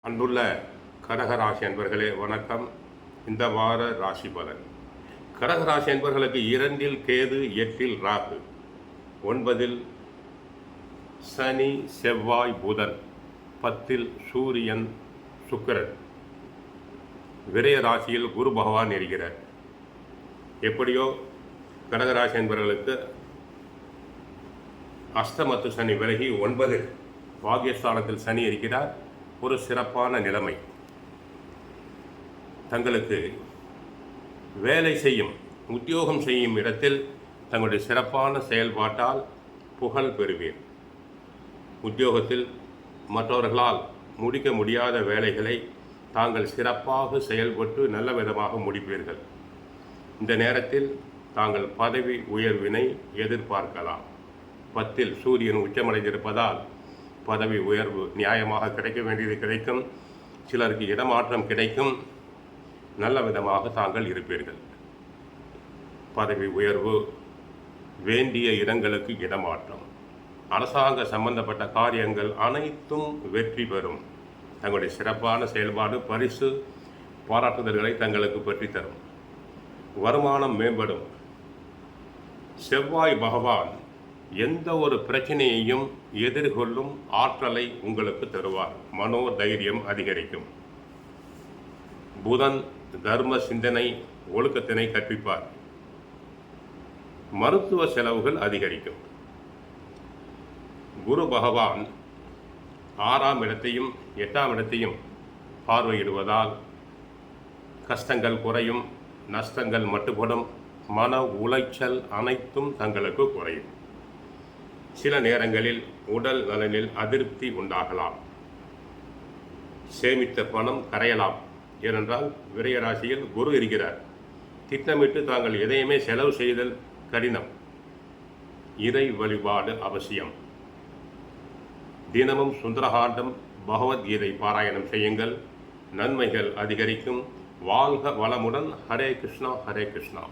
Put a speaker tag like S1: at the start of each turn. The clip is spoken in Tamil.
S1: அன்புள்ள கடகராசி அன்பர்களே வணக்கம். இந்த வார ராசி பலன். கடகராசி அன்பர்களுக்கு 2 கேது, 8 ராகு, 9 சனி, செவ்வாய், புதன், 10 சூரியன், சுக்கிரன், விரய ராசியில் குரு பகவான் இருக்கிறார். எப்படியோ கடகராசி அன்பர்களுக்கு அஷ்டமத்து சனி விலகி 9 பாகியஸ்தானத்தில் சனி இருக்கிறார். ஒரு சிறப்பான நிலைமை. தங்களுக்கு வேலை செய்யும், உத்தியோகம் செய்யும் இடத்தில் தங்களுடைய சிறப்பான செயல்பாட்டால் புகழ் பெறுவீர். உத்தியோகத்தில் மற்றவர்களால் முடிக்க முடியாத வேலைகளை தாங்கள் சிறப்பாக செயல்பட்டு நல்ல விதமாக முடிப்பீர்கள். இந்த நேரத்தில் தாங்கள் பதவி உயர்வினை எதிர்பார்க்கலாம். 10 சூரியன் உச்சமடைந்திருப்பதால் பதவி உயர்வு நியாயமாக கிடைக்க வேண்டியது கிடைக்கும். சிலருக்கு இடமாற்றம் கிடைக்கும். நல்ல விதமாக தாங்கள் இருப்பீர்கள். பதவி உயர்வு, வேண்டிய இடங்களுக்கு இடமாற்றம், அரசாங்க சம்பந்தப்பட்ட காரியங்கள் அனைத்தும் வெற்றி பெறும். தங்களுடைய சிறப்பான செயல்பாடு பரிசு பாராட்டுதல்களை தங்களுக்கு பெற்றுத்தரும். வருமானம் மேம்படும். செவ்வாய் பகவான் எந்த ஒரு பிரச்சனையையும் எதிர்கொள்ளும் ஆற்றலை உங்களுக்கு தருவார். மனோதைரியம் அதிகரிக்கும். புதன் தர்ம சிந்தனை, ஒழுக்கத்தினை கற்பிப்பார். மருத்துவ செலவுகள் அதிகரிக்கும். குரு பகவான் 6ஆம் இடத்தையும் 8ஆம் இடத்தையும் பார்வையிடுவதால் கஷ்டங்கள் குறையும், நஷ்டங்கள் மட்டுப்படும். மன உளைச்சல் அனைத்தும் தங்களுக்கு குறையும். சில நேரங்களில் உடல் நலனில் அதிருப்தி உண்டாகலாம். சேமித்த பணம் கரையலாம். ஏனென்றால் விரயராசியில் குரு இருக்கிறார். திட்டமிட்டு தாங்கள் எதையுமே செலவு செய்தல் கடினம். இறை வழிபாடு அவசியம். தினமும் சுந்தரகாண்டம், பகவத்கீதை பாராயணம் செய்யுங்கள். நன்மைகள் அதிகரிக்கும். வாழ்க வளமுடன். ஹரே கிருஷ்ணா, ஹரே கிருஷ்ணா.